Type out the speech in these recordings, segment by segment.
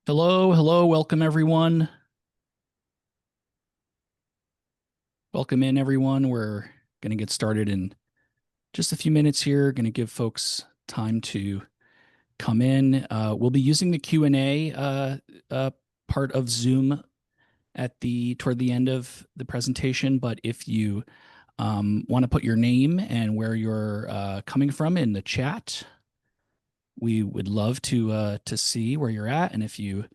Hello, hello, welcome everyone. Welcome in everyone. We're going to get started in just a few minutes here. Going to give folks time to come in. We'll be using the Q&A part of Zoom toward the end of the presentation, but if you want to put your name and where you're coming from in the chat, we would love to see where you're at. And if you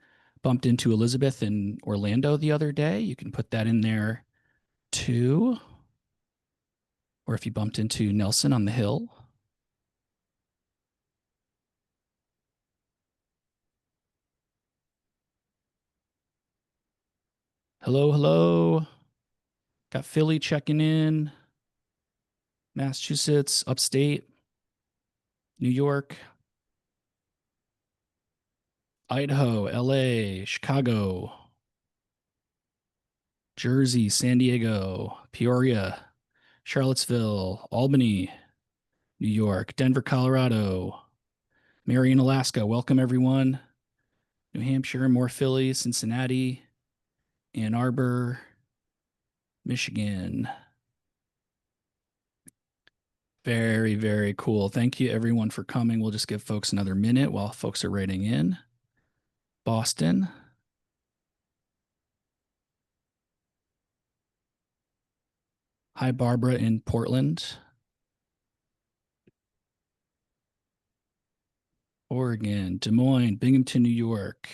bumped into Elizabeth in Orlando the other day, you can put that in there too. Or if you bumped into Nelson on the hill. Hello, hello. Got Philly checking in. Massachusetts, upstate, New York, Idaho, LA, Chicago, Jersey, San Diego, Peoria, Charlottesville, Albany, New York, Denver, Colorado, Marion, Alaska. Welcome, everyone. New Hampshire, more Philly, Cincinnati, Ann Arbor, Michigan. Very, very cool. Thank you, everyone, for coming. We'll just give folks another minute while folks are writing in. Boston. Hi, Barbara in Portland. Oregon, Des Moines, Binghamton, New York,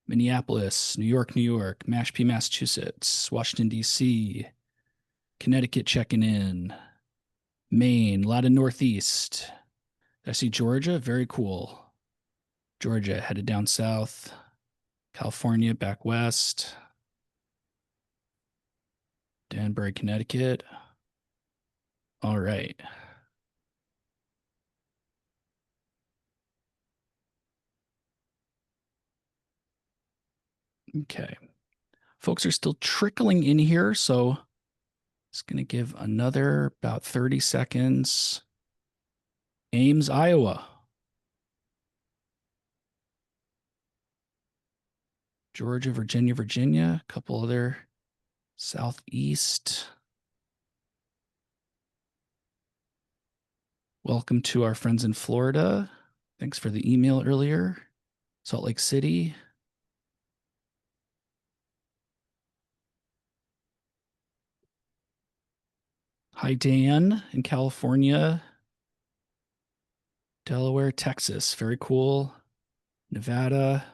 Minneapolis, New York, New York, Mashpee, Massachusetts, Washington, D.C., Connecticut checking in, Maine, a lot of Northeast. I see Georgia, very cool. Georgia headed down south, California back west, Danbury, Connecticut. All right. Okay. Folks are still trickling in here, so it's going to give another about 30 seconds. Ames, Iowa. Georgia, Virginia, Virginia, a couple other southeast. Welcome to our friends in Florida. Thanks for the email earlier. Salt Lake City. Hi, Dan in California. Delaware, Texas. Very cool. Nevada.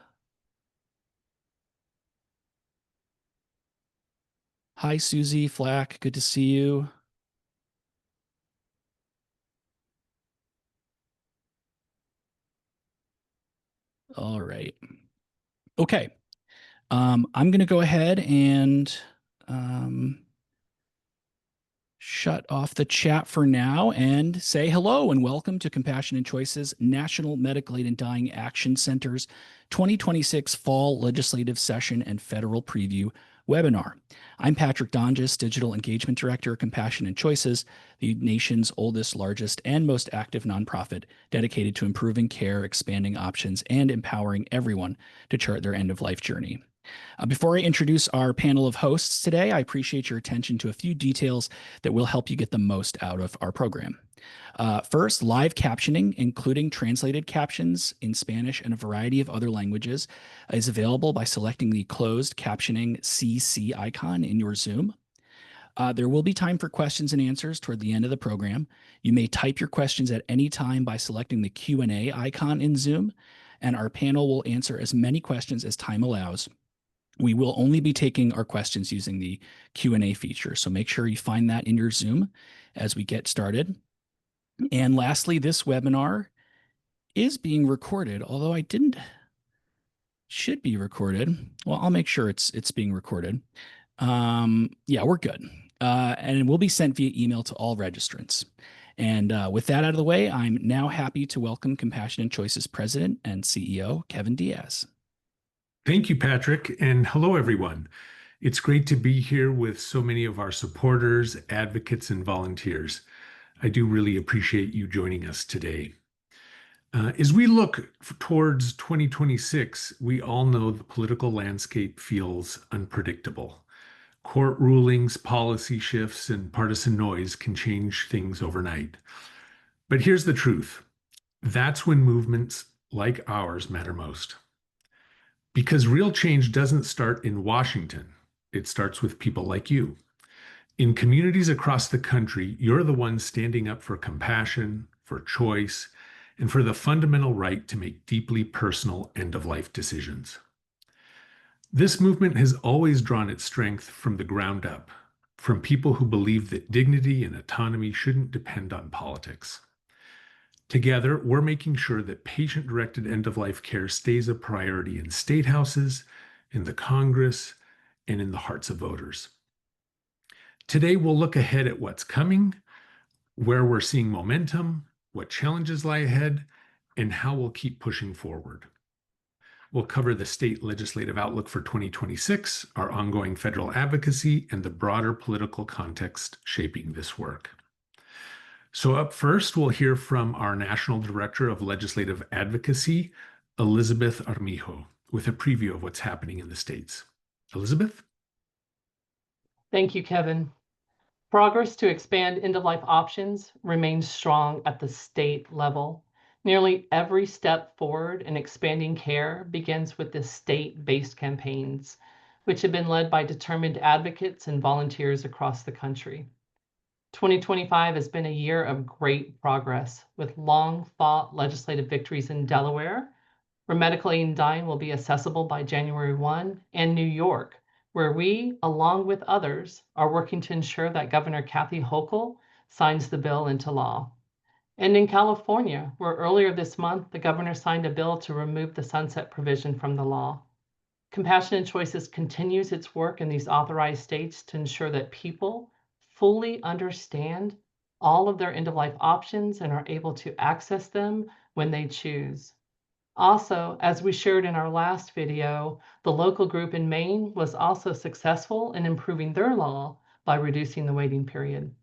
Hi, Susie Flack. Good to see you. All right. Okay. I'm going to go ahead and shut off the chat for now and say hello and welcome to Compassion and Choices National Medical Aid and Dying Action Center's 2026 Fall Legislative Session and Federal Preview webinar. I'm Patrick Donges, Digital Engagement Director of Compassion and Choices, the nation's oldest, largest, and most active nonprofit dedicated to improving care, expanding options, and empowering everyone to chart their end-of-life journey. Before I introduce our panel of hosts today, I appreciate your attention to a few details that will help you get the most out of our program. First, live captioning, including translated captions in Spanish and a variety of other languages, is available by selecting the closed captioning CC icon in your Zoom. There will be time for questions and answers toward the end of the program. You may type your questions at any time by selecting the Q&A icon in Zoom, and our panel will answer as many questions as time allows. We will only be taking our questions using the Q&A feature, so make sure you find that in your Zoom as we get started. And lastly, this webinar is being recorded, although should be recorded. Well, I'll make sure it's being recorded. Yeah, we're good. And it will be sent via email to all registrants. And with that out of the way, I'm now happy to welcome Compassion and Choices President and CEO Kevin Díaz. Thank you, Patrick, and hello, everyone. It's great to be here with so many of our supporters, advocates, and volunteers. I do really appreciate you joining us today. As we look towards 2026, we all know the political landscape feels unpredictable. Court rulings, policy shifts, and partisan noise can change things overnight. But here's the truth. That's when movements like ours matter most. Because real change doesn't start in Washington. It starts with people like you. In communities across the country, you're the ones standing up for compassion, for choice, and for the fundamental right to make deeply personal end-of-life decisions. This movement has always drawn its strength from the ground up, from people who believe that dignity and autonomy shouldn't depend on politics. Together, we're making sure that patient-directed end-of-life care stays a priority in state houses, in the Congress, and in the hearts of voters. Today, we'll look ahead at what's coming, where we're seeing momentum, what challenges lie ahead, and how we'll keep pushing forward. We'll cover the state legislative outlook for 2026, our ongoing federal advocacy, and the broader political context shaping this work. So up first, we'll hear from our National Director of Legislative Advocacy, Elizabeth Armijo, with a preview of what's happening in the states. Elizabeth? Thank you, Kevin. Progress to expand end-of-life options remains strong at the state level. Nearly every step forward in expanding care begins with the state-based campaigns, which have been led by determined advocates and volunteers across the country. 2025 has been a year of great progress, with long-fought legislative victories in Delaware, where medical aid and dying will be accessible by January 1, and New York, where we, along with others, are working to ensure that Governor Kathy Hochul signs the bill into law. And in California, where earlier this month, the governor signed a bill to remove the sunset provision from the law. Compassionate Choices continues its work in these authorized states to ensure that people fully understand all of their end-of-life options and are able to access them when they choose. Also, as we shared in our last video, the local group in Maine was also successful in improving their law by reducing the waiting period.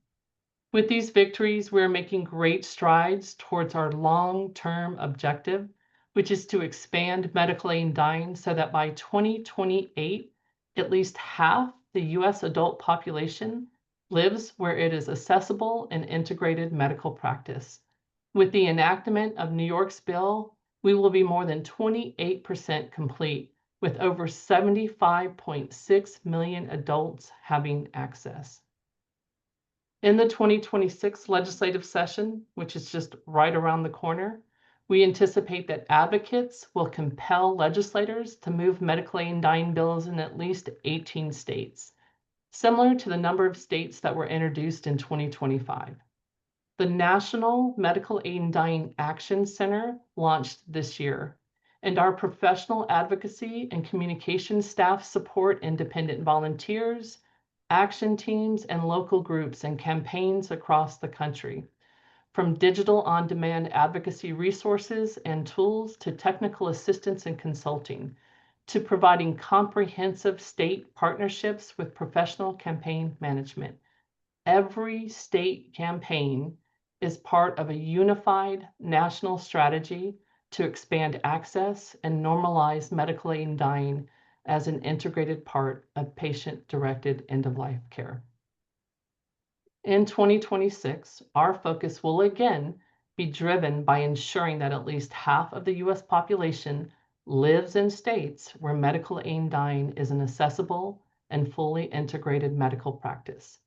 With these victories, we're making great strides towards our long-term objective, which is to expand medical aid and dying so that by 2028, at least half the U.S. adult population lives where it is accessible and integrated medical practice. With the enactment of New York's bill, we will be more than 28% complete, with over 75.6 million adults having access. In the 2026 legislative session, which is just right around the corner, we anticipate that advocates will compel legislators to move medical aid and dying bills in at least 18 states, similar to the number of states that were introduced in 2025. The National Medical Aid and Dying Action Center launched this year, and our professional advocacy and communication staff support independent volunteers, action teams, and local groups and campaigns across the country. From digital on-demand advocacy resources and tools to technical assistance and consulting, to providing comprehensive state partnerships with professional campaign management. Every state campaign is part of a unified national strategy to expand access and normalize medical aid and dying as an integrated part of patient-directed end-of-life care. In 2026, our focus will again be driven by ensuring that at least half of the U.S. population lives in states where medical aid and dying is an accessible and fully integrated medical practice.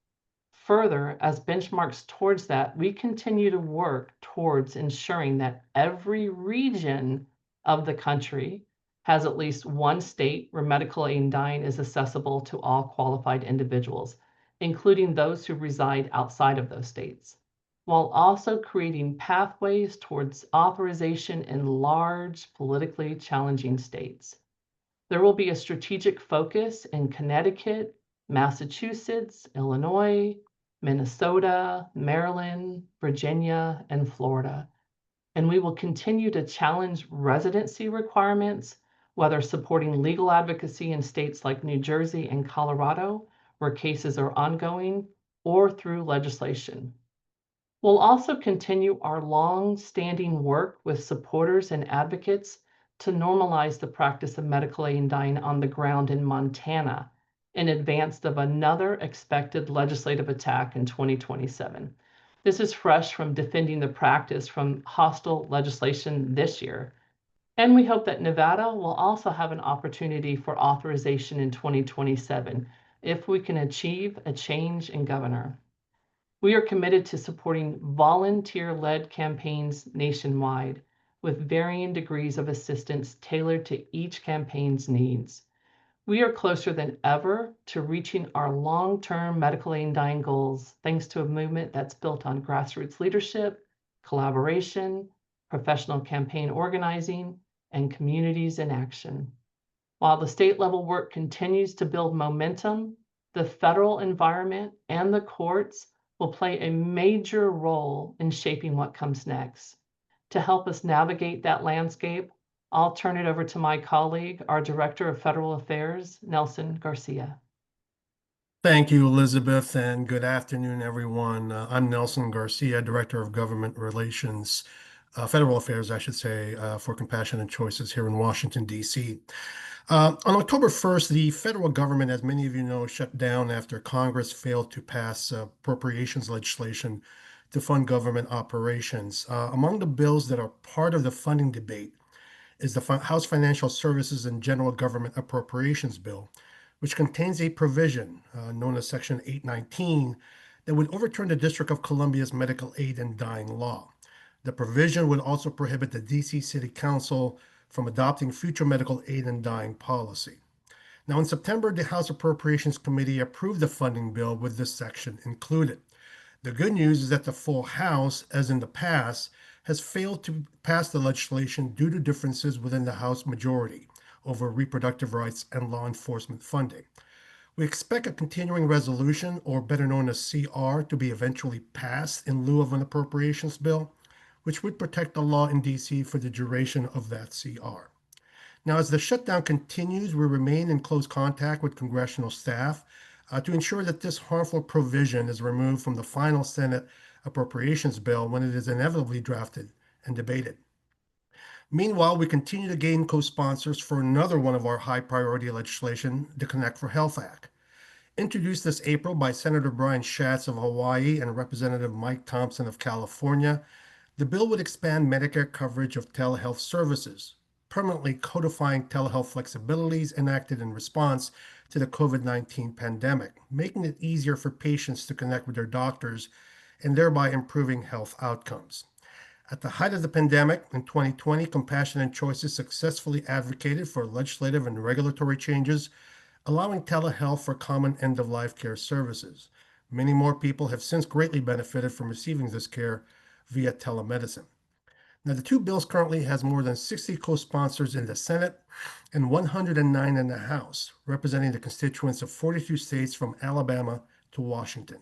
Further, as benchmarks towards that, we continue to work towards ensuring that every region of the country has at least one state where medical aid and dying is accessible to all qualified individuals, including those who reside outside of those states, while also creating pathways towards authorization in large, politically challenging states. There will be a strategic focus in Connecticut, Massachusetts, Illinois, Minnesota, Maryland, Virginia, and Florida. And we will continue to challenge residency requirements, whether supporting legal advocacy in states like New Jersey and Colorado, where cases are ongoing, or through legislation. We'll also continue our long-standing work with supporters and advocates to normalize the practice of medical aid and dying on the ground in Montana in advance of another expected legislative attack in 2027. This is fresh from defending the practice from hostile legislation this year. And we hope that Nevada will also have an opportunity for authorization in 2027 if we can achieve a change in governor. We are committed to supporting volunteer-led campaigns nationwide with varying degrees of assistance tailored to each campaign's needs. We are closer than ever to reaching our long-term medical aid and dying goals thanks to a movement that's built on grassroots leadership, collaboration, professional campaign organizing, and communities in action. While the state level work continues to build momentum, the federal environment and the courts will play a major role in shaping what comes next. To help us navigate that landscape, I'll turn it over to my colleague, our Director of Federal Affairs, Nelson Garcia. Thank you, Elizabeth, and good afternoon, everyone. I'm Nelson Garcia, Director of Government Relations, Federal Affairs, I should say, for Compassionate Choices here in Washington, D.C. On October 1st, the federal government, as many of you know, shut down after Congress failed to pass appropriations legislation to fund government operations. Among the bills that are part of the funding debate is the House Financial Services and General Government Appropriations Bill, which contains a provision known as Section 819 that would overturn the District of Columbia's medical aid and dying law. The provision would also prohibit the D.C. City Council from adopting future medical aid and dying policy. Now, in September, the House Appropriations Committee approved the funding bill with this section included. The good news is that the full House, as in the past, has failed to pass the legislation due to differences within the House majority over reproductive rights and law enforcement funding. We expect a continuing resolution, or better known as CR, to be eventually passed in lieu of an appropriations bill, which would protect the law in D.C. for the duration of that CR. Now, as the shutdown continues, we remain in close contact with congressional staff to ensure that this harmful provision is removed from the final Senate appropriations bill when it is inevitably drafted and debated. Meanwhile, we continue to gain co-sponsors for another one of our high priority legislation, the Connect for Health Act. Introduced this April by Senator Brian Schatz of Hawaii and Representative Mike Thompson of California, the bill would expand Medicare coverage of telehealth services, permanently codifying telehealth flexibilities enacted in response to the COVID-19 pandemic, making it easier for patients to connect with their doctors and thereby improving health outcomes. At the height of the pandemic in 2020, Compassionate Choices successfully advocated for legislative and regulatory changes, allowing telehealth for common end-of-life care services. Many more people have since greatly benefited from receiving this care via telemedicine. Now, the two bills currently has more than 60 co-sponsors in the Senate and 109 in the House, representing the constituents of 42 states from Alabama to Washington.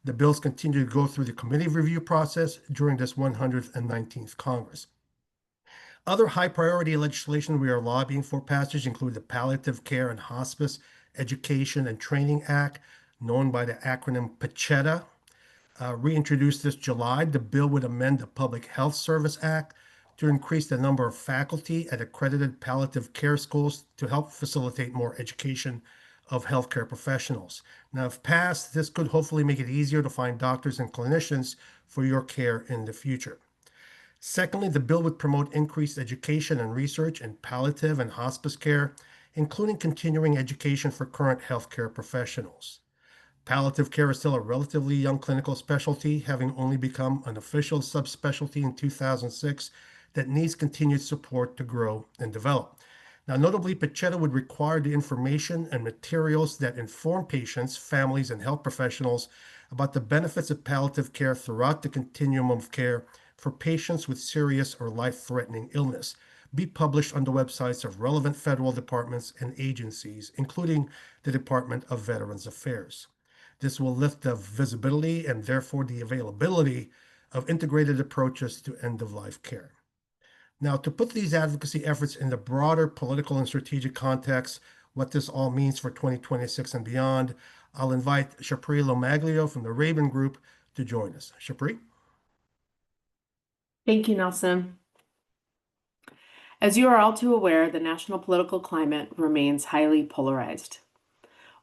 The bills continue to go through the committee review process during this 119th Congress. Other high priority legislation we are lobbying for passage include the Palliative Care and Hospice Education and Training Act, known by the acronym PACHETA. Reintroduced this July, the bill would amend the Public Health Service Act to increase the number of faculty at accredited palliative care schools to help facilitate more education of healthcare professionals. Now, if passed, this could hopefully make it easier to find doctors and clinicians for your care in the future. Secondly, the bill would promote increased education and research in palliative and hospice care, including continuing education for current healthcare professionals. Palliative care is still a relatively young clinical specialty, having only become an official subspecialty in 2006 that needs continued support to grow and develop. Now, notably, PACHETA would require the information and materials that inform patients, families, and health professionals about the benefits of palliative care throughout the continuum of care for patients with serious or life-threatening illness be published on the websites of relevant federal departments and agencies, including the Department of Veterans Affairs. This will lift the visibility and therefore the availability of integrated approaches to end-of-life care. Now, to put these advocacy efforts in the broader political and strategic context, what this all means for 2026 and beyond, I'll invite Shapri LoMaglio from the Raben Group to join us. Shapri? Thank you, Nelson. As you are all too aware, the national political climate remains highly polarized.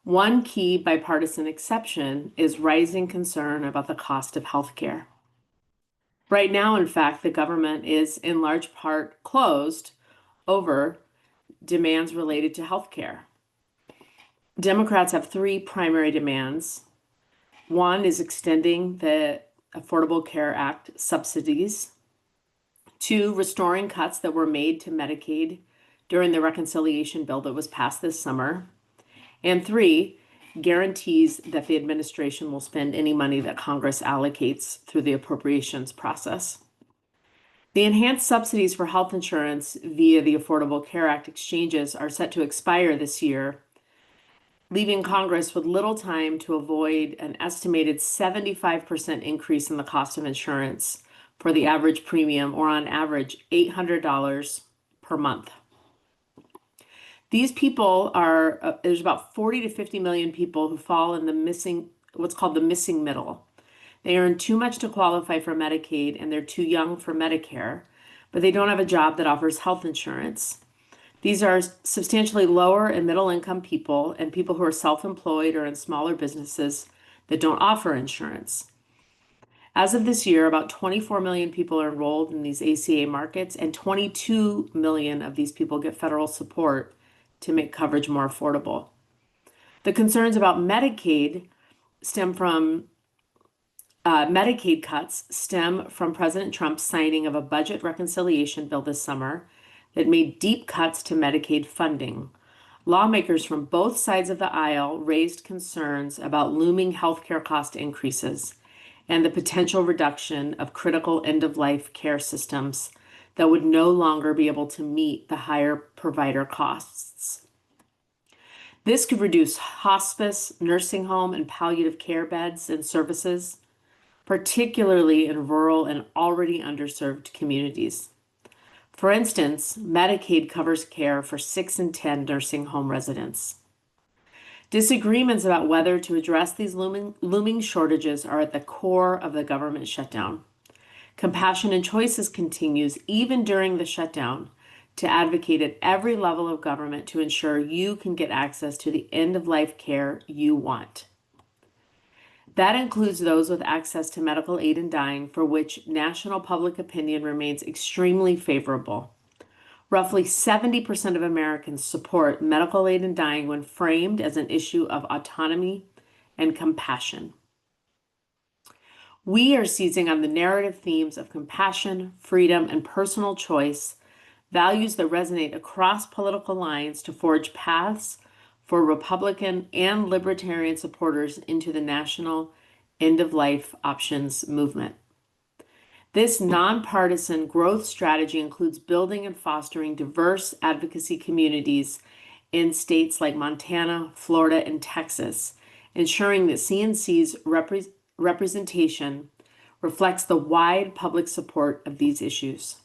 One key bipartisan exception is rising concern about the cost of healthcare. Right now, in fact, the government is in large part closed over demands related to healthcare. Democrats have three primary demands. One is extending the Affordable Care Act subsidies. Two, restoring cuts that were made to Medicaid during the reconciliation bill that was passed this summer. And three, guarantees that the administration will spend any money that Congress allocates through the appropriations process. The enhanced subsidies for health insurance via the Affordable Care Act exchanges are set to expire this year, leaving Congress with little time to avoid an estimated 75% increase in the cost of insurance for the average premium, or on average $800 per month. These people are, there's about 40 to 50 million people who fall in the what's called the missing middle. They earn too much to qualify for Medicaid and they're too young for Medicare, but they don't have a job that offers health insurance. These are substantially lower and middle income people and people who are self-employed or in smaller businesses that don't offer insurance. As of this year, about 24 million people are enrolled in these ACA markets, and 22 million of these people get federal support to make coverage more affordable. The concerns about Medicaid cuts stem from President Trump's signing of a budget reconciliation bill this summer that made deep cuts to Medicaid funding. Lawmakers from both sides of the aisle raised concerns about looming healthcare cost increases and the potential reduction of critical end-of-life care systems that would no longer be able to meet the higher provider costs. This could reduce hospice, nursing home, and palliative care beds and services, particularly in rural and already underserved communities. For instance, Medicaid covers care for 6 in 10 nursing home residents. Disagreements about whether to address these looming shortages are at the core of the government shutdown. Compassion and Choices continues even during the shutdown to advocate at every level of government to ensure you can get access to the end-of-life care you want. That includes those with access to medical aid in dying, for which national public opinion remains extremely favorable. Roughly 70% of Americans support medical aid in dying when framed as an issue of autonomy and compassion. We are seizing on the narrative themes of compassion, freedom, and personal choice, values that resonate across political lines, to forge paths for Republican and Libertarian supporters into the national end-of-life options movement. This nonpartisan growth strategy includes building and fostering diverse advocacy communities in states like Montana, Florida, and Texas, ensuring that CNC's representation reflects the wide public support of these issues.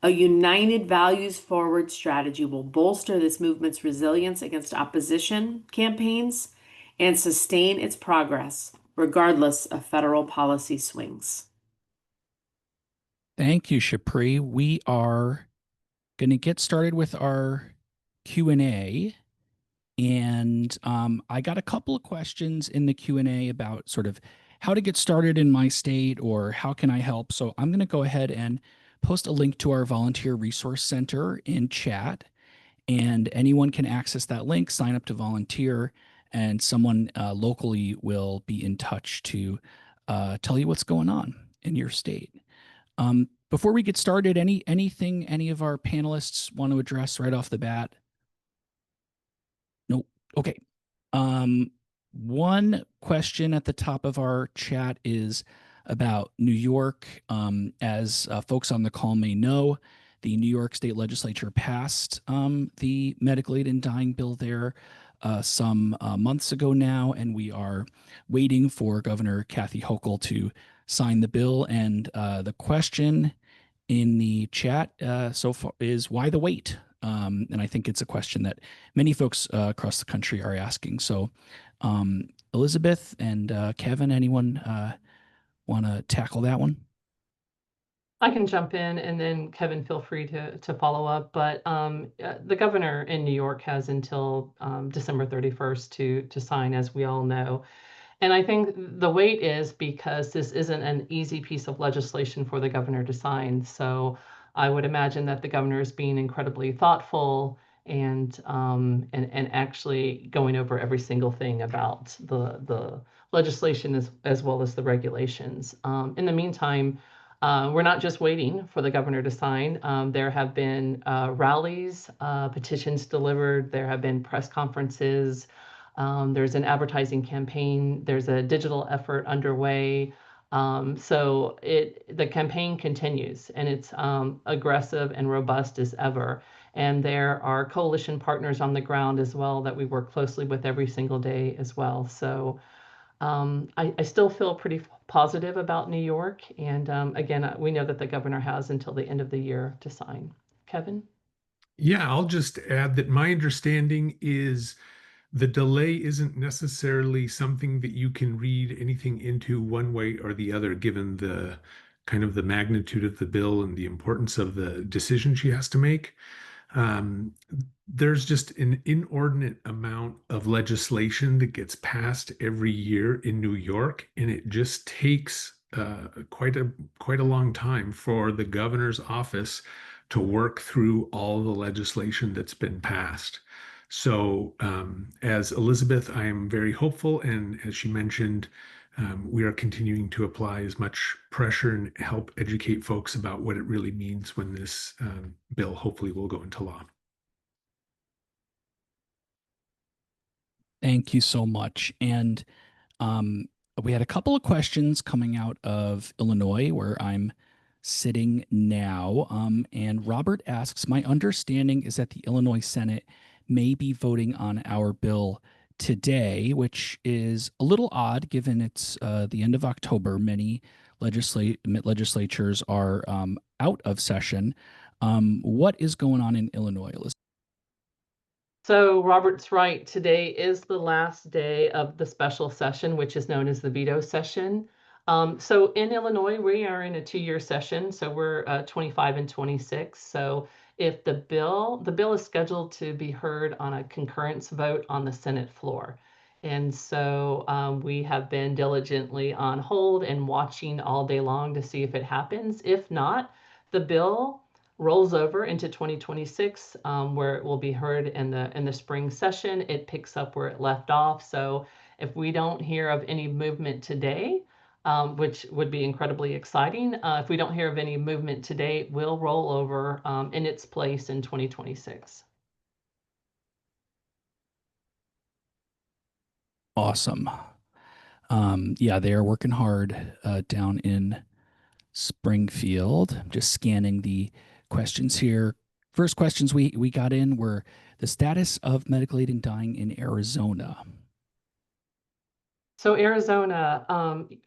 A united values-forward strategy will bolster this movement's resilience against opposition campaigns and sustain its progress, regardless of federal policy swings. Thank you, Shapri. We are going to get started with our Q&A. And I got a couple of questions in the Q&A about sort of how to get started in my state or how can I help. So I'm going to go ahead and post a link to our volunteer resource center in chat. And anyone can access that link, sign up to volunteer, and someone locally will be in touch to tell you what's going on in your state. Before we get started, anything any of our panelists want to address right off the bat? Nope. Okay. One question at the top of our chat is about New York. As folks on the call may know, the New York State Legislature passed the medical aid in dying bill there some months ago now, and we are waiting for Governor Kathy Hochul to sign the bill. And the question in the chat so far is, why the wait? And I think it's a question that many folks across the country are asking. So Elizabeth and Kevin, anyone want to tackle that one? I can jump in, and then Kevin, feel free to follow up. But the governor in New York has until December 31st to sign, as we all know. And I think the wait is because this isn't an easy piece of legislation for the governor to sign. So I would imagine that the governor is being incredibly thoughtful and actually going over every single thing about the legislation as well as the regulations. In the meantime, we're not just waiting for the governor to sign. There have been rallies, petitions delivered. There have been press conferences. There's an advertising campaign. There's a digital effort underway. So the campaign continues, and it's aggressive and robust as ever. And there are coalition partners on the ground as well that we work closely with every single day as well. So I still feel pretty positive about New York. And again, we know that the governor has until the end of the year to sign. Kevin? Yeah, I'll just add that my understanding is the delay isn't necessarily something that you can read anything into one way or the other, given the kind of the magnitude of the bill and the importance of the decision she has to make. Um, there's just an inordinate amount of legislation that gets passed every year in New York, and it just takes quite a long time for the governor's office to work through all the legislation that's been passed. So, as Elizabeth, I am very hopeful, and as she mentioned, we are continuing to apply as much pressure and help educate folks about what it really means when this bill hopefully will go into law. Thank you so much. And we had a couple of questions coming out of Illinois, where I'm sitting now. And Robert asks, my understanding is that the Illinois Senate may be voting on our bill today, which is a little odd given it's the end of October. Many legislatures are out of session. What is going on in Illinois, Elizabeth? So Robert's right. Today is the last day of the special session, which is known as the veto session. So in Illinois, we are in a 2-year session. So we're 25 and 26. So if the bill is scheduled to be heard on a concurrence vote on the Senate floor. And so we have been diligently on hold and watching all day long to see if it happens. If not, the bill rolls over into 2026, where it will be heard in the spring session. It picks up where it left off. So if we don't hear of any movement today, which would be incredibly exciting, if we don't hear of any movement today, it will roll over in its place in 2026. Awesome. Yeah, they are working hard down in Springfield. I'm just scanning the questions here. First questions we got in were the status of medical aid in dying in Arizona. So Arizona,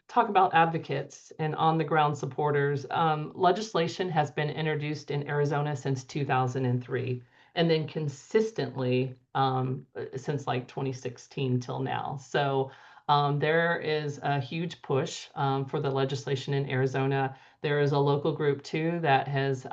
talk about advocates and on-the-ground supporters. Legislation has been introduced in Arizona since 2003, and then consistently since like 2016 till now. So there is a huge push for the legislation in Arizona. There is a local group too that has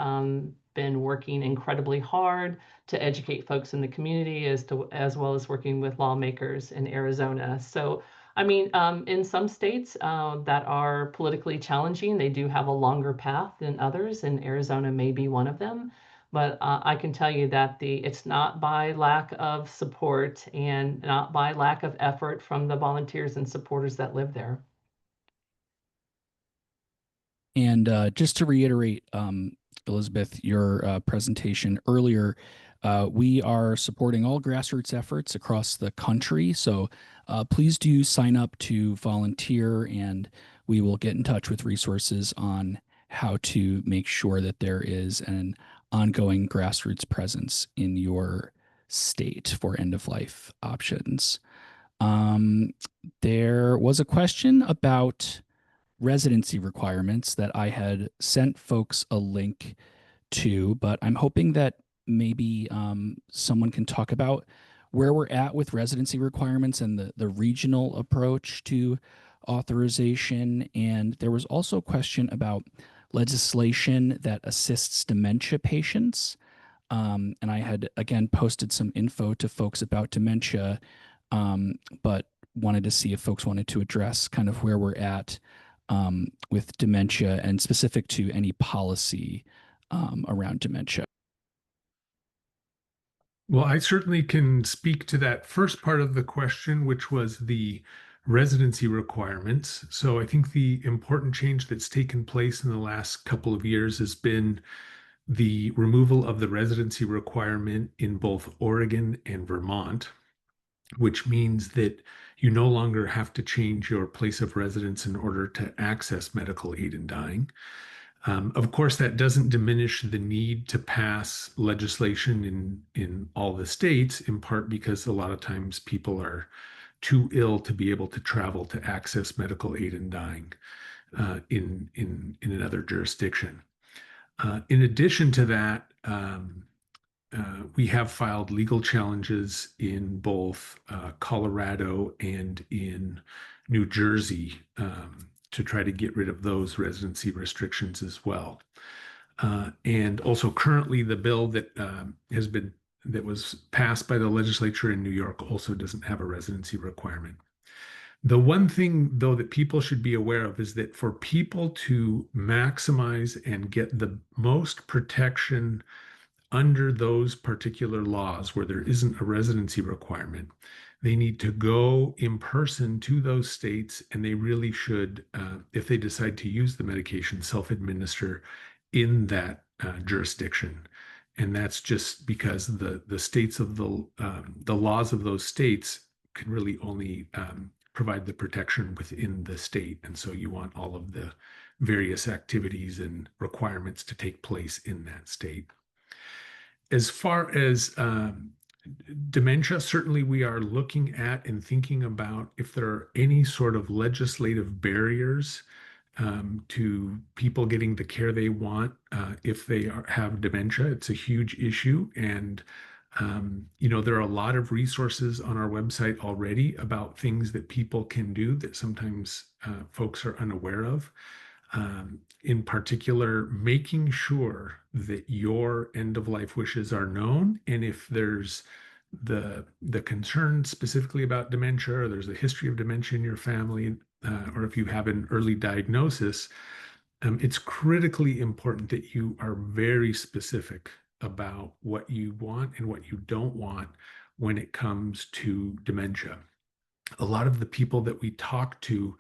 been working incredibly hard to educate folks in the community as well as working with lawmakers in Arizona. So I mean, in some states that are politically challenging, they do have a longer path than others, and Arizona may be one of them. But I can tell you that it's not by lack of support and not by lack of effort from the volunteers and supporters that live there. And just to reiterate, Elizabeth, your presentation earlier, we are supporting all grassroots efforts across the country. So please do sign up to volunteer, and we will get in touch with resources on how to make sure that there is an ongoing grassroots presence in your state for end-of-life options. There was a question about residency requirements that I had sent folks a link to, but I'm hoping that maybe someone can talk about where we're at with residency requirements and the regional approach to authorization. And there was also a question about legislation that assists dementia patients. And I had, again, posted some info to folks about dementia, but wanted to see if folks wanted to address kind of where we're at with dementia and specific to any policy around dementia. Well, I certainly can speak to that first part of the question, which was the residency requirements. So I think the important change that's taken place in the last couple of years has been the removal of the residency requirement in both Oregon and Vermont, which means that you no longer have to change your place of residence in order to access medical aid in dying. Of course, that doesn't diminish the need to pass legislation in all the states, in part because a lot of times people are too ill to be able to travel to access medical aid in dying in another jurisdiction. In addition to that, we have filed legal challenges in both Colorado and in New Jersey to try to get rid of those residency restrictions as well. And also currently the bill that was passed by the legislature in New York also doesn't have a residency requirement. The one thing, though, that people should be aware of is that for people to maximize and get the most protection under those particular laws where there isn't a residency requirement, they need to go in person to those states, and they really should, if they decide to use the medication, self-administer in that jurisdiction. And that's just because the states of the laws of those states can really only provide the protection within the state. And so you want all of the various activities and requirements to take place in that state. As far as dementia, certainly we are looking at and thinking about if there are any sort of legislative barriers to people getting the care they want if they have dementia. It's a huge issue. And, there are a lot of resources on our website already about things that people can do that sometimes folks are unaware of. In particular, making sure that your end-of-life wishes are known, and if there's the concern specifically about dementia, or there's a history of dementia in your family, or if you have an early diagnosis, it's critically important that you are very specific about what you want and what you don't want when it comes to dementia. A lot of the people that we talk to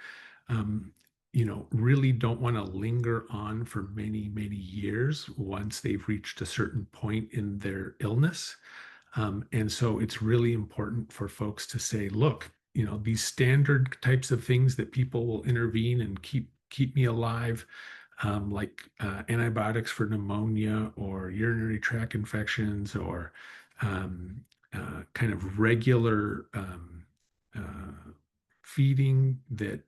really don't want to linger on for many, many years once they've reached a certain point in their illness. And so it's really important for folks to say, look, these standard types of things that people will intervene and keep me alive, like antibiotics for pneumonia or urinary tract infections, or kind of regular feeding that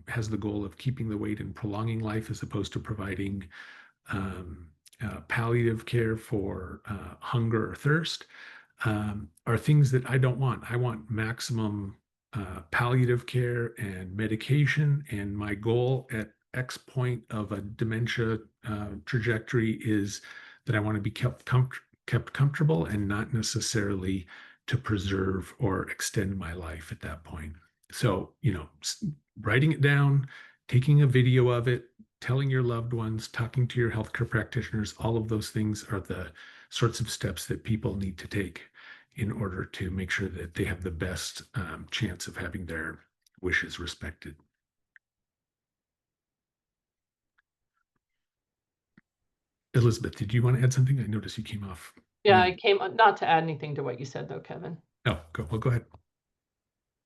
has the goal of keeping the weight and prolonging life, as opposed to providing palliative care for hunger or thirst, are things that I don't want. I want maximum palliative care and medication, and my goal at X point of a dementia trajectory is that I want to be kept comfortable and not necessarily to preserve or extend my life at that point. So, writing it down, taking a video of it, telling your loved ones, talking to your healthcare practitioners, all of those things are the sorts of steps that people need to take in order to make sure that they have the best chance of having their wishes respected. Elizabeth, did you want to add something? I noticed you came off. Yeah, I came not to add anything to what you said though, Kevin. No, go ahead.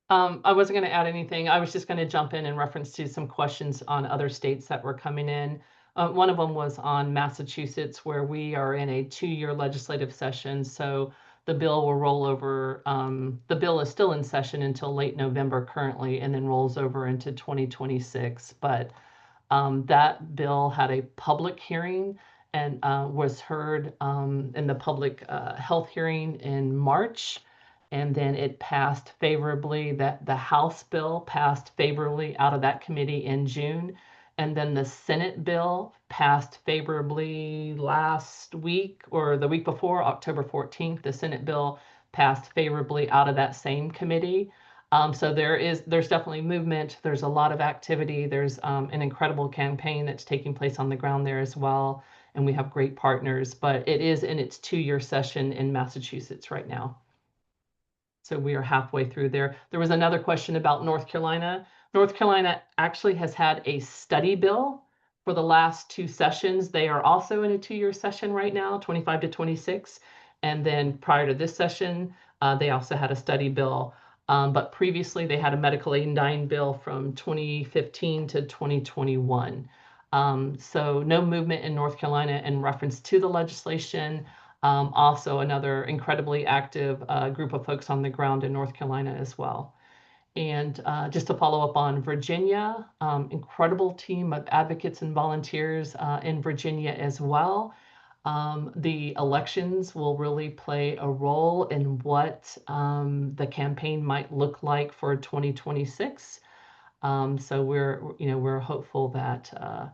I wasn't going to add anything. I was just going to jump in reference to some questions on other states that were coming in. One of them was on Massachusetts, where we are in a 2-year legislative session. So the bill will roll over. The bill is still in session until late November currently, and then rolls over into 2026. But that bill had a public hearing and was heard in the public health hearing in March. And then it passed favorably. That the House bill passed favorably out of that committee in June. And then the Senate bill passed favorably last week or the week before, October 14th. The Senate bill passed favorably out of that same committee. So there's definitely movement. There's a lot of activity. There's an incredible campaign that's taking place on the ground there as well. And we have great partners, but it is in its 2-year session in Massachusetts right now. So we are halfway through there. There was another question about North Carolina. North Carolina actually has had a study bill for the last 2 sessions. They are also in a 2-year session right now, 25 to 26. And then prior to this session, they also had a study bill. But previously they had a medical aid and dying bill from 2015 to 2021. So no movement in North Carolina in reference to the legislation. Also another incredibly active group of folks on the ground in North Carolina as well. And just to follow up on Virginia, incredible team of advocates and volunteers in Virginia as well. The elections will really play a role in what the campaign might look like for 2026. So we're hopeful that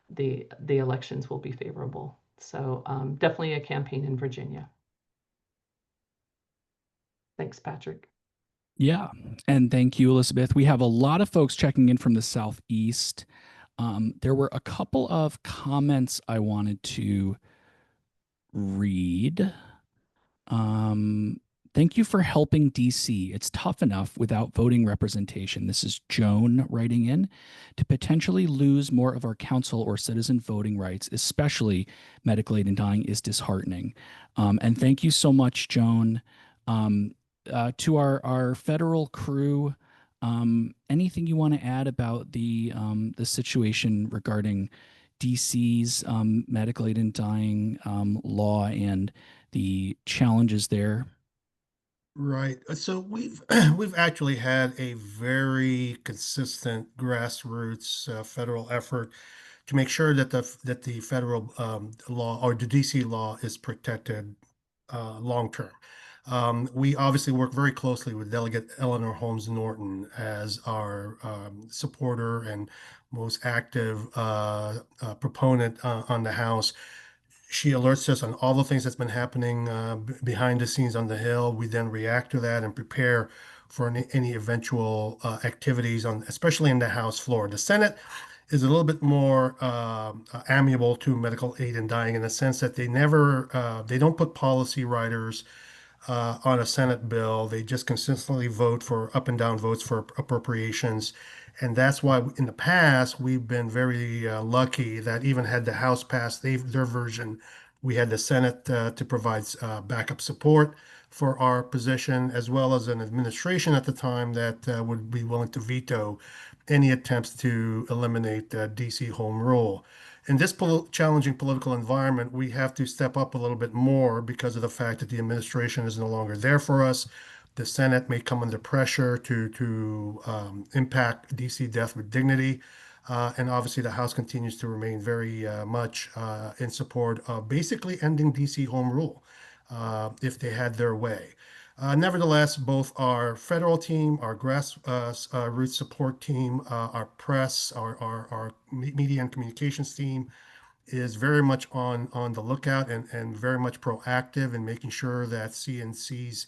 the elections will be favorable. So definitely a campaign in Virginia. Thanks, Patrick. Yeah, and thank you, Elizabeth. We have a lot of folks checking in from the Southeast. There were a couple of comments I wanted to read. Thank you for helping DC. It's tough enough without voting representation. This is Joan writing in. To potentially lose more of our council or citizen voting rights, especially medical aid and dying, is disheartening. And thank you so much, Joan. To our federal crew, anything you want to add about the situation regarding DC's medical aid and dying law and the challenges there? Right. So we've we've actually had a very consistent grassroots federal effort to make sure that the federal law or the DC law is protected long term. We obviously work very closely with Delegate Eleanor Holmes Norton as our supporter and most active proponent on the House. She alerts us on all the things that's been happening behind the scenes on the Hill. We then react to that and prepare for any eventual activities on, especially in the House floor. The Senate is a little bit more amiable to medical aid and dying in the sense that they don't put policy writers on a Senate bill. They just consistently vote for up and down votes for appropriations. And that's why in the past, we've been very lucky that even had the House pass their version, we had the Senate to provide backup support for our position, as well as an administration at the time that would be willing to veto any attempts to eliminate DC home rule. In this challenging political environment, we have to step up a little bit more because of the fact that the administration is no longer there for us. The Senate may come under pressure to impact DC death with dignity. And obviously, the House continues to remain very much in support of basically ending DC home rule if they had their way. Nevertheless, both our federal team, our grassroots support team, our press, our media and communications team is very much on the lookout and very much proactive in making sure that CNC's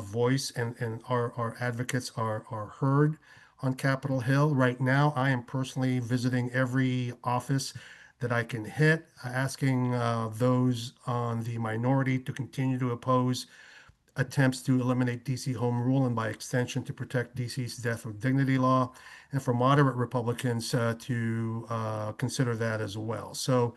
voice and our advocates are heard on Capitol Hill. Right now, I am personally visiting every office that I can hit, asking those on the minority to continue to oppose attempts to eliminate DC home rule and by extension to protect DC's death with dignity law, and for moderate Republicans to consider that as well. So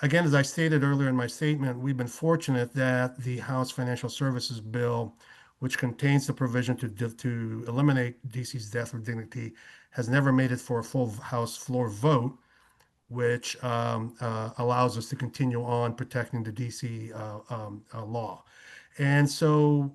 again, as I stated earlier in my statement, we've been fortunate that the House Financial Services Bill, which contains the provision to eliminate DC's death with dignity, has never made it for a full House floor vote, which allows us to continue on protecting the DC law. And so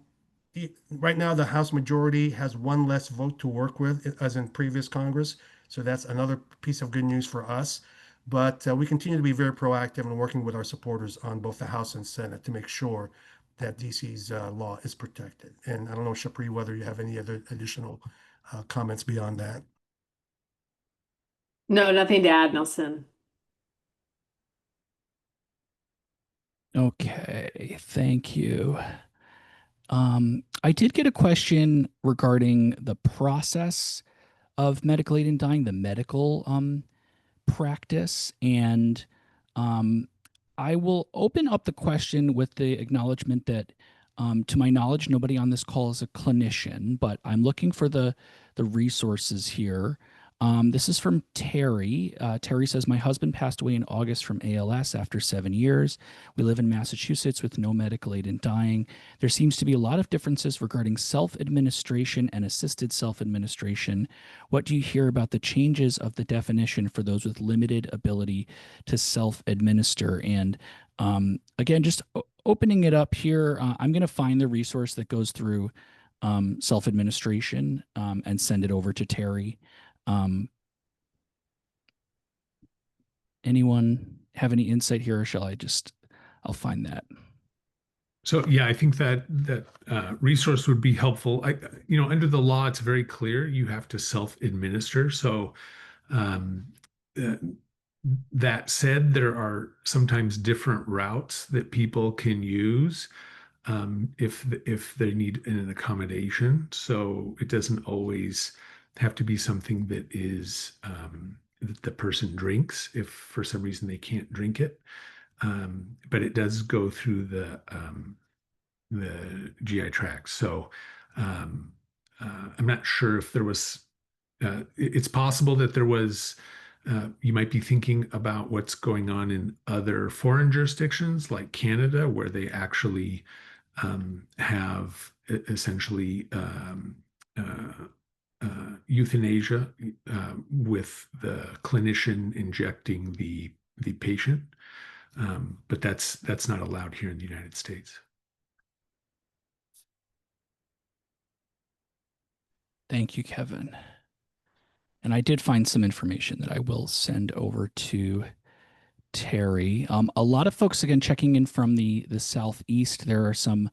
right now, the House majority has one less vote to work with as in previous Congress. So that's another piece of good news for us. But we continue to be very proactive in working with our supporters on both the House and Senate to make sure that DC's law is protected. And I don't know, Shapri, whether you have any other additional comments beyond that. No, nothing to add, Nelson. Okay, thank you. I did get a question regarding the process of medical aid in dying, the medical practice, and um, I will open up the question with the acknowledgement that, to my knowledge, nobody on this call is a clinician, but I'm looking for the resources here. This is from Terry. Terry says, my husband passed away in August from ALS after 7 years. We live in Massachusetts with no medical aid in dying. There seems to be a lot of differences regarding self-administration and assisted self-administration. What do you hear about the changes of the definition for those with limited ability to self-administer? And again, just opening it up here, I'm going to find the resource that goes through self-administration and send it over to Terry. Anyone have any insight here, or shall I'll find that. So yeah, I think that resource would be helpful. Under the law, it's very clear you have to self-administer. So um, uh, that said, there are sometimes different routes that people can use if they need an accommodation. So it doesn't always have to be something that is that the person drinks if for some reason they can't drink it. But it does go through the GI tract. So um, I'm not sure if there was. It's possible that there was. You might be thinking about what's going on in other foreign jurisdictions like Canada, where they actually have essentially euthanasia with the clinician injecting the patient, but that's not allowed here in the United States. Thank you, Kevin. And I did find some information that I will send over to Terry. A lot of folks, again, checking in from the Southeast. There are some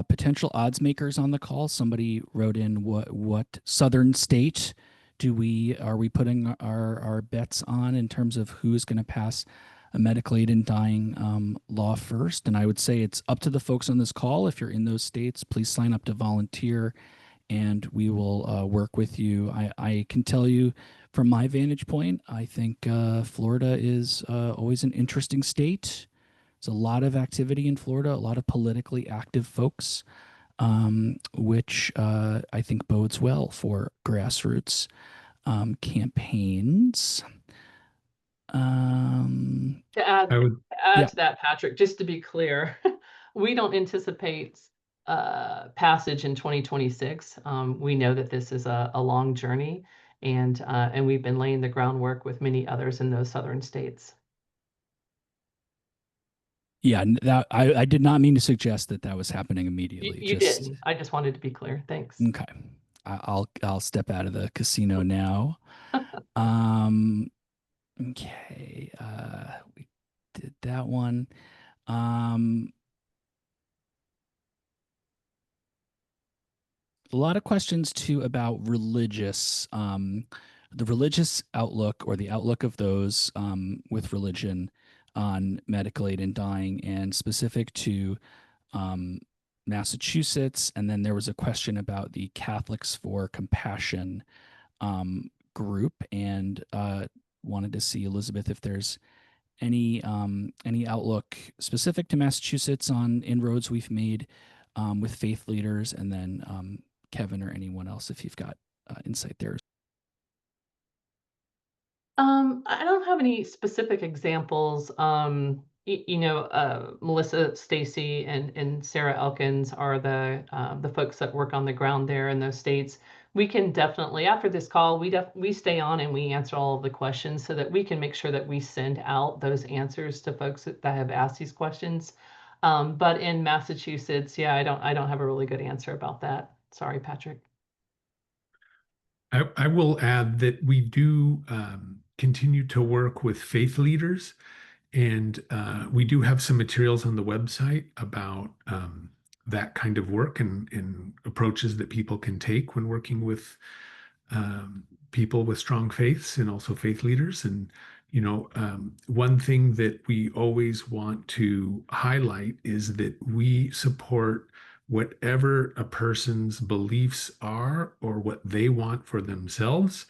potential odds makers on the call. Somebody wrote in what southern state are we putting our bets on in terms of who's going to pass a medical aid in dying law first? And I would say it's up to the folks on this call. If you're in those states, please sign up to volunteer, and we will work with you. I can tell you from my vantage point, I think Florida is always an interesting state. There's a lot of activity in Florida, a lot of politically active folks, which I think bodes well for grassroots campaigns. To add, I would, Yeah. to that, Patrick, just to be clear, we don't anticipate passage in 2026. We know that this is a long journey, and we've been laying the groundwork with many others in those southern states. Yeah, that I did not mean to suggest that was happening immediately. You didn't. I just wanted to be clear. Thanks. Okay. I'll step out of the casino now. Okay. We did that one. A lot of questions too about the religious outlook, or the outlook of those with religion on medical aid in dying, and specific to Massachusetts. And then there was a question about the Catholics for Compassion group, and wanted to see, Elizabeth, if there's any outlook specific to Massachusetts on inroads we've made with faith leaders, and then Kevin or anyone else, if you've got insight there. I don't have any specific examples. Melissa, Stacy, and Sarah Elkins are the folks that work on the ground there in those states. We can definitely, after this call, we stay on and we answer all of the questions so that we can make sure that we send out those answers to folks that have asked these questions. But in Massachusetts, yeah, I don't have a really good answer about that. Sorry, Patrick. I will add that we do continue to work with faith leaders, and we do have some materials on the website about that kind of work and approaches that people can take when working with people with strong faiths and also faith leaders. And, one thing that we always want to highlight is that we support whatever a person's beliefs are or what they want for themselves.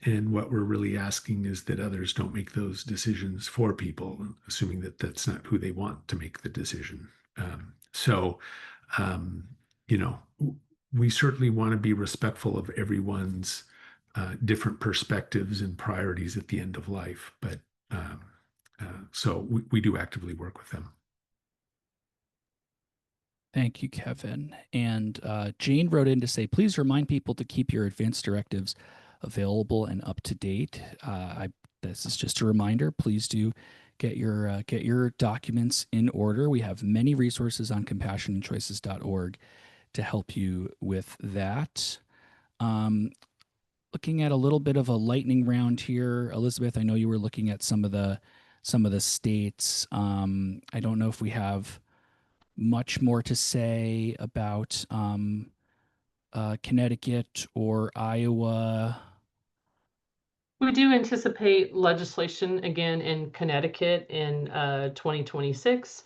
And what we're really asking is that others don't make those decisions for people, assuming that that's not who they want to make the decision. So, you know, we certainly want to be respectful of everyone's different perspectives and priorities at the end of life. But so we do actively work with them. Thank you, Kevin. And Jane wrote in to say, please remind people to keep your advanced directives available and up to date. This is just a reminder. Please do get your documents in order. We have many resources on compassionandchoices.org to help you with that. Looking at a little bit of a lightning round here, Elizabeth. I know you were looking at some of the states. I don't know if we have much more to say about Connecticut or Iowa. We do anticipate legislation again in Connecticut in 2026.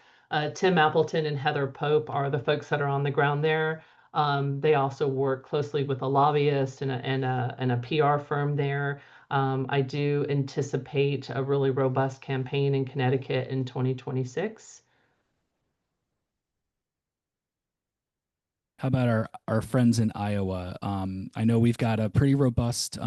Tim Appleton and Heather Pope are the folks that are on the ground there. They also work closely with a lobbyist and a PR firm there. I do anticipate a really robust campaign in Connecticut in 2026. How about our friends in Iowa? I know we've got a pretty robust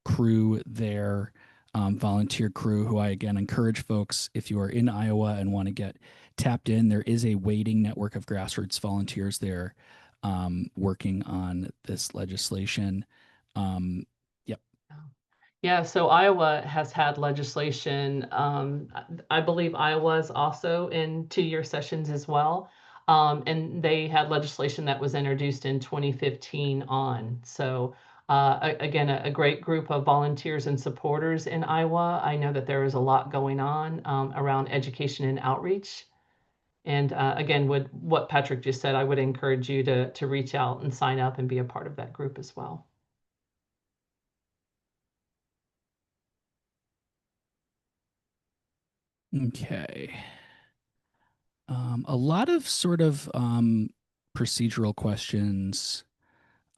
crew there, volunteer crew, who I again encourage folks, if you are in Iowa and want to get tapped in, there is a waiting network of grassroots volunteers there working on this legislation. Yep. Yeah, so Iowa has had legislation. I believe Iowa is also in two-year sessions as well. And they had legislation that was introduced in 2015 on. So again, a great group of volunteers and supporters in Iowa. I know that there is a lot going on around education and outreach. And again, with what Patrick just said, I would encourage you to reach out and sign up and be a part of that group as well. Okay. A lot of sort of procedural questions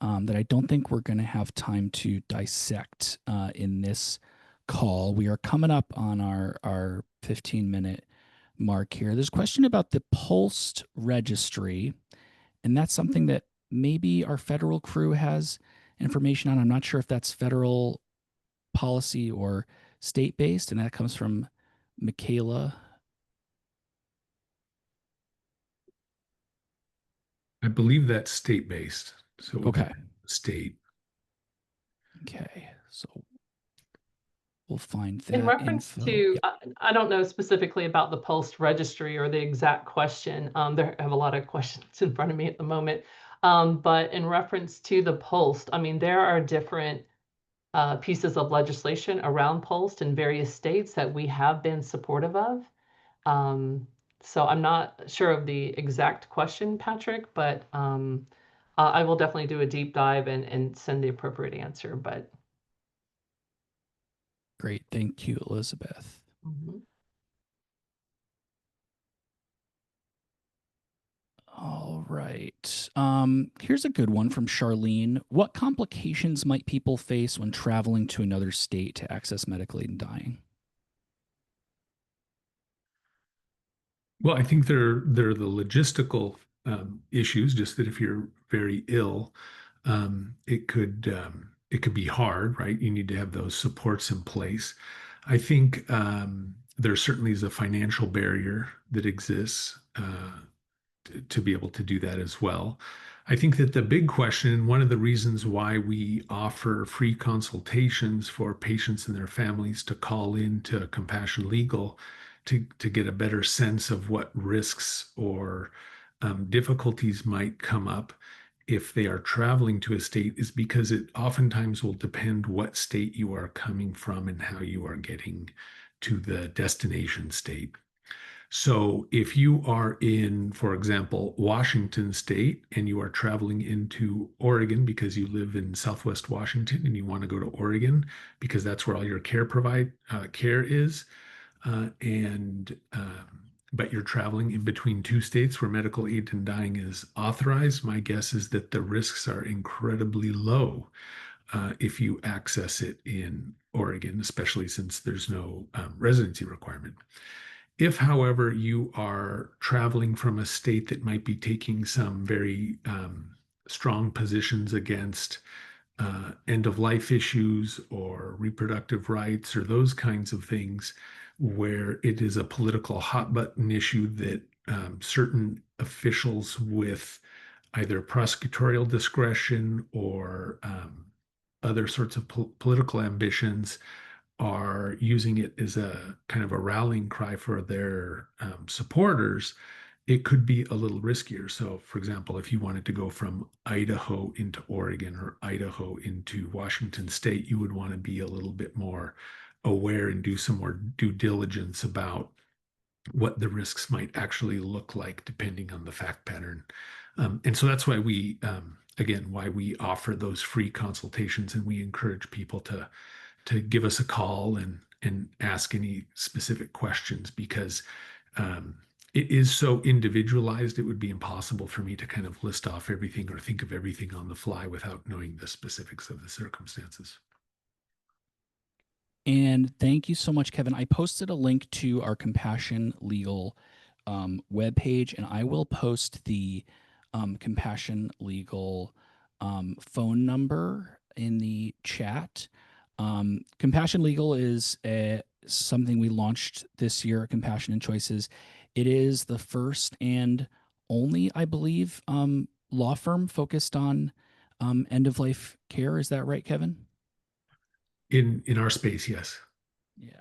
that I don't think we're going to have time to dissect in this call. We are coming up on our 15-minute mark here. There's a question about the Pulsed registry, and that's something that maybe our federal crew has information on. I'm not sure if that's federal policy or state-based, and that comes from Michaela. I believe that's state-based. So Okay. State. Okay. So we'll find that In reference info. to, Yep. I don't know specifically about the Pulse registry or the exact question. There I have a lot of questions in front of me at the moment. But in reference to the Pulse, I mean, there are different pieces of legislation around Pulse in various states that we have been supportive of. So I'm not sure of the exact question, Patrick, but I will definitely do a deep dive and send the appropriate answer. But Great. Thank you, Elizabeth. All right. Here's a good one from Charlene. What complications might people face when traveling to another state to access medical aid in dying? Well, I think they're the logistical issues. Just that if you're very ill, it could be hard, right? You need to have those supports in place. I think there certainly is a financial barrier that exists to be able to do that as well. I think that the big question, one of the reasons why we offer free consultations for patients and their families to call in to Compassion Legal to get a better sense of what risks or difficulties might come up if they are traveling to a state, is because it oftentimes will depend what state you are coming from and how you are getting to the destination state. So if you are in, for example, Washington State and you are traveling into Oregon because you live in Southwest Washington and you want to go to Oregon because that's where all your care is, and but you're traveling in between two states where medical aid in dying is authorized, my guess is that the risks are incredibly low if you access it in Oregon, especially since there's no residency requirement. If, however, you are traveling from a state that might be taking some very strong positions against end of life issues or reproductive rights or those kinds of things, where it is a political hot button issue that certain officials with either prosecutorial discretion or other sorts of political ambitions are using it as a kind of a rallying cry for their supporters, it could be a little riskier. So, for example, if you wanted to go from Idaho into Oregon or Idaho into Washington State, you would want to be a little bit more aware and do some more due diligence about what the risks might actually look like depending on the fact pattern. And so that's why again, why we offer those free consultations, and we encourage people to give us a call and ask any specific questions, because it is so individualized. It would be impossible for me to kind of list off everything or think of everything on the fly without knowing the specifics of the circumstances. And thank you so much, Kevin. I posted a link to our Compassion Legal webpage, and I will post the Compassion Legal phone number in the chat. Compassion Legal is something we launched this year at Compassion and Choices. It is the first and only, I believe, law firm focused on end-of-life care. Is that right, Kevin? In our space, yes. Yeah,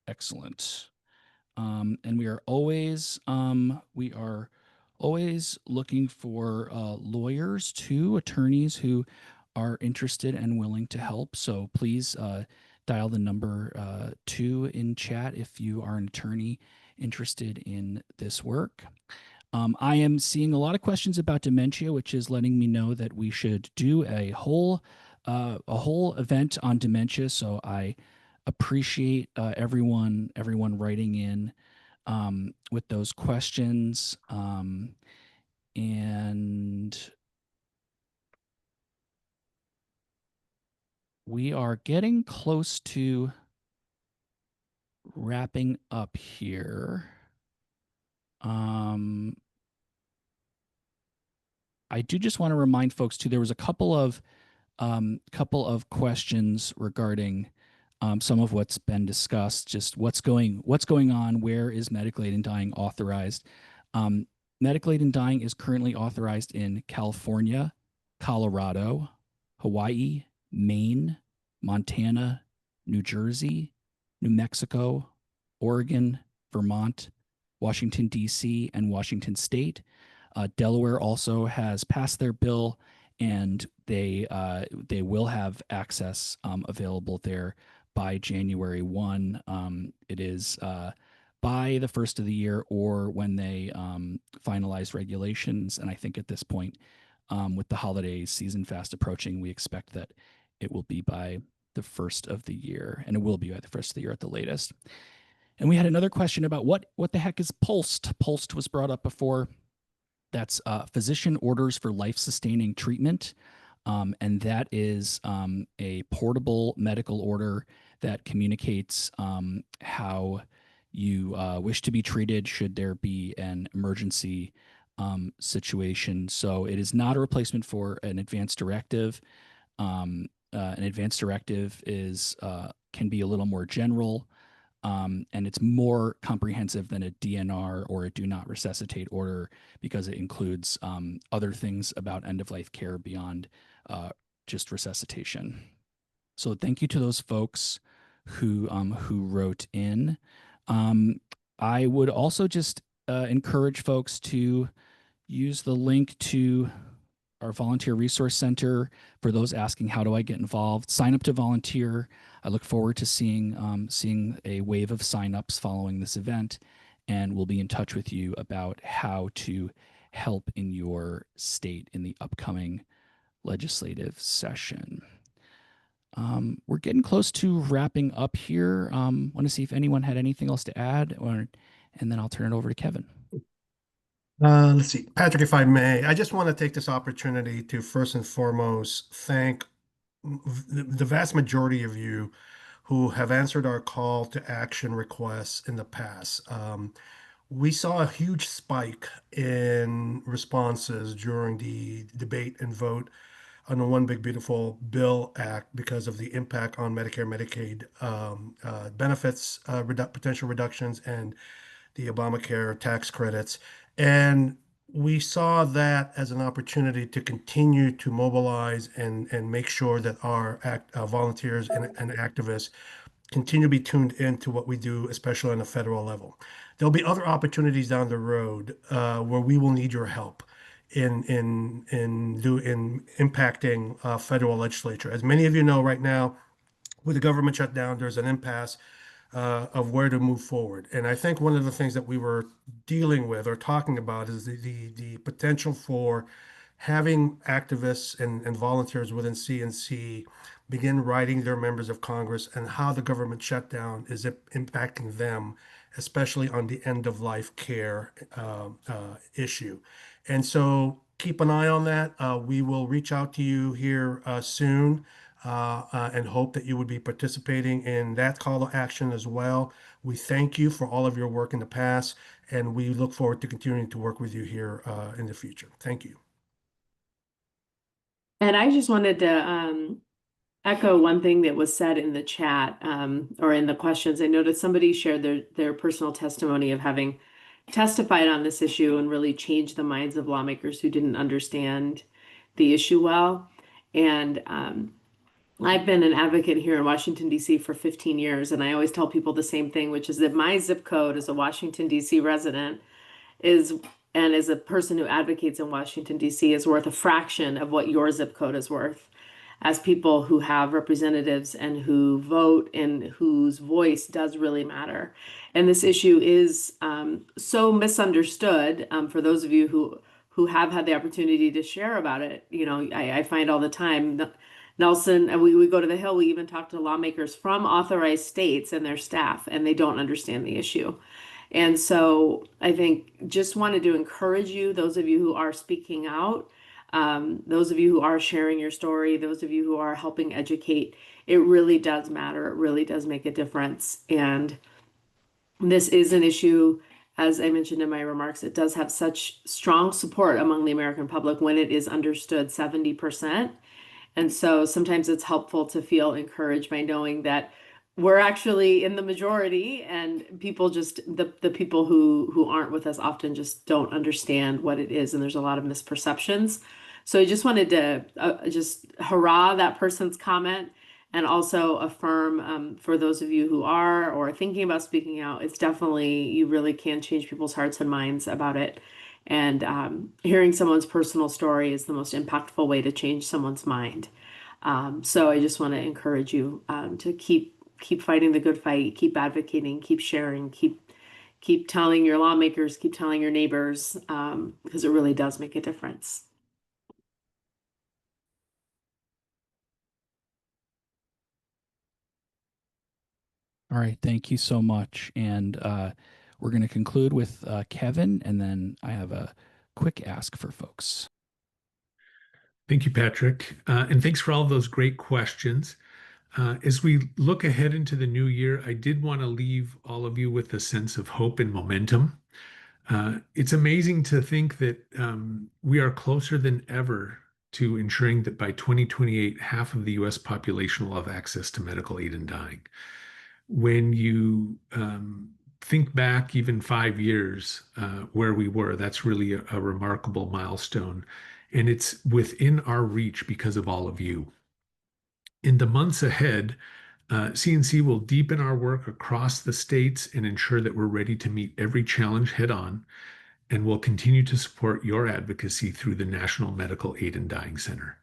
excellent. And we are always looking for lawyers too, attorneys who are interested and willing to help. So please dial the number 2 in chat if you are an attorney interested in this work. I am seeing a lot of questions about dementia, which is letting me know that we should do a whole event on dementia. So I appreciate everyone writing in with those questions. And we are getting close to wrapping up here. I do just want to remind folks too, there was a couple of questions regarding some of what's been discussed, just what's going on, where is medical aid in dying authorized. Medical aid in dying is currently authorized in California, Colorado, Hawaii, Maine, Montana, New Jersey, New Mexico, Oregon, Vermont, Washington, D.C., and Washington State. Delaware also has passed their bill, and they will have access available there by January 1. It is by the first of the year or when they finalize regulations. And I think at this point, with the holiday season fast approaching, we expect that it will be by the first of the year, and it will be by the first of the year at the latest. And we had another question about what the heck is POLST? POLST was brought up before. That's physician orders for life-sustaining treatment. And that is a portable medical order that communicates how you wish to be treated should there be an emergency situation. So it is not a replacement for an advance directive. An advance directive can be a little more general. And it's more comprehensive than a DNR or a do not resuscitate order, because it includes other things about end-of-life care beyond just resuscitation. So thank you to those folks who wrote in. I would also just encourage folks to use the link to our Volunteer Resource Center for those asking, how do I get involved? Sign up to volunteer. I look forward to seeing a wave of signups following this event. and we'll be in touch with you about how to help in your state in the upcoming legislative session. We're getting close to wrapping up here. Want to see if anyone had anything else to add, and then I'll turn it over to Kevin. Let's see, Patrick, if I may, I just want to take this opportunity to first and foremost thank the vast majority of you who have answered our call to action requests in the past. We saw a huge spike in responses during the debate and vote on the One Big Beautiful Bill Act because of the impact on Medicare, Medicaid benefits, potential reductions, and the Obamacare tax credits. And we saw that as an opportunity to continue to mobilize and make sure that our volunteers and activists continue to be tuned into what we do, especially on a federal level. There'll be other opportunities down the road where we will need your help in impacting federal legislature. As many of you know, right now, with the government shutdown, there's an impasse of where to move forward. And I think one of the things that we were dealing with or talking about is the potential for having activists and volunteers within CNC begin writing their members of Congress and how the government shutdown is impacting them, especially on the end of life care issue. And so keep an eye on that. We will reach out to you here soon and hope that you would be participating in that call to action as well. We thank you for all of your work in the past, and we look forward to continuing to work with you here in the future. Thank you. And I just wanted to echo one thing that was said in the chat or in the questions. I noticed somebody shared their personal testimony of having testified on this issue and really changed the minds of lawmakers who didn't understand the issue well. And I've been an advocate here in Washington, D.C. for 15 years, and I always tell people the same thing, which is that my zip code as a Washington, D.C. resident and as a person who advocates in Washington, D.C. is worth a fraction of what your zip code is worth. As people who have representatives and who vote and whose voice does really matter. And this issue is so misunderstood for those of you who have had the opportunity to share about it. You know, I find all the time, Nelson, and we go to the Hill, we even talk to lawmakers from authorized states and their staff, and they don't understand the issue. And so I think just wanted to encourage you, those of you who are speaking out, those of you who are sharing your story, those of you who are helping educate, it really does matter. It really does make a difference. And this is an issue, as I mentioned in my remarks, it does have such strong support among the American public when it is understood 70%. And so sometimes it's helpful to feel encouraged by knowing that we're actually in the majority, and people just the people who aren't with us often just don't understand what it is, and there's a lot of misperceptions. So I just wanted to just hurrah that person's comment, and also affirm for those of you who are or thinking about speaking out, it's definitely, you really can change people's hearts and minds about it. And hearing someone's personal story is the most impactful way to change someone's mind. So I just want to encourage you to keep fighting the good fight, keep advocating, keep sharing, keep telling your lawmakers, keep telling your neighbors, because it really does make a difference. All right, thank you so much. And we're going to conclude with Kevin, and then I have a quick ask for folks. Thank you, Patrick. And thanks for all of those great questions. As we look ahead into the new year, I did want to leave all of you with a sense of hope and momentum. It's amazing to think that we are closer than ever to ensuring that by 2028, half of the US population will have access to medical aid in dying. When you think back even 5 years where we were, that's really a remarkable milestone. And it's within our reach because of all of you. In the months ahead, CNC will deepen our work across the states and ensure that we're ready to meet every challenge head on, and we'll continue to support your advocacy through the National Medical Aid in Dying Center.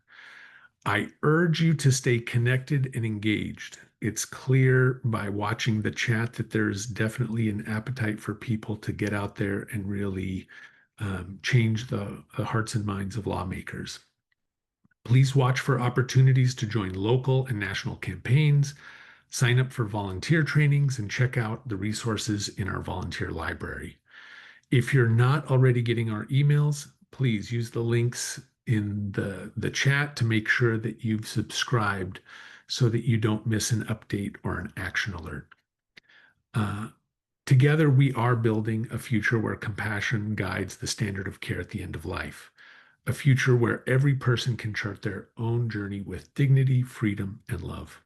I urge you to stay connected and engaged. It's clear by watching the chat that there's definitely an appetite for people to get out there and really change the hearts and minds of lawmakers. Please watch for opportunities to join local and national campaigns, sign up for volunteer trainings, and check out the resources in our volunteer library. If you're not already getting our emails, please use the links in the chat to make sure that you've subscribed so that you don't miss an update or an action alert. Together, we are building a future where compassion guides the standard of care at the end of life, a future where every person can chart their own journey with dignity, freedom, and love.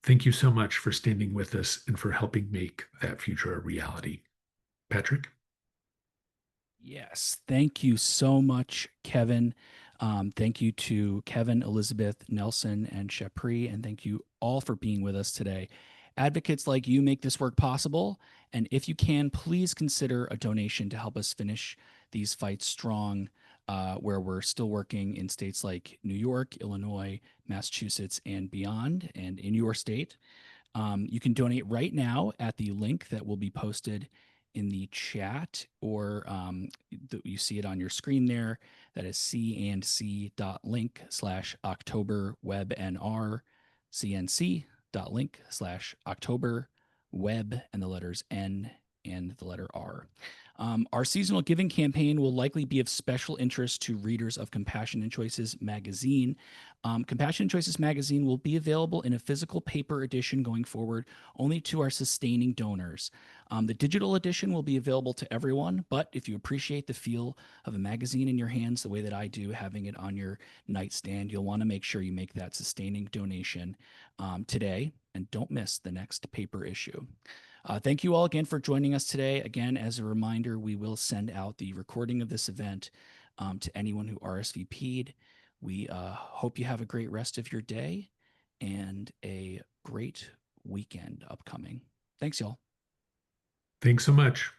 Thank you so much for standing with us and for helping make that future a reality. Patrick? Yes, thank you so much, Kevin. Thank you to Kevin, Elizabeth, Nelson, and Shapri, and thank you all for being with us today. Advocates like you make this work possible, and if you can, please consider a donation to help us finish these fights strong, where we're still working in states like New York, Illinois, Massachusetts, and beyond, and in your state. You can donate right now at the link that will be posted in the chat, or you see it on your screen there. That is cnc.link/OctoberWebNR, cnc.link/OctoberWeb, and the letters N and the letter R. Our seasonal giving campaign will likely be of special interest to readers of Compassion and Choices magazine. Compassion and Choices magazine will be available in a physical paper edition going forward only to our sustaining donors. The digital edition will be available to everyone, but if you appreciate the feel of a magazine in your hands the way that I do, having it on your nightstand, you'll want to make sure you make that sustaining donation today, and don't miss the next paper issue. Thank you all again for joining us today. Again, as a reminder, we will send out the recording of this event to anyone who RSVP'd. We hope you have a great rest of your day and a great weekend upcoming. Thanks, y'all. Thanks so much.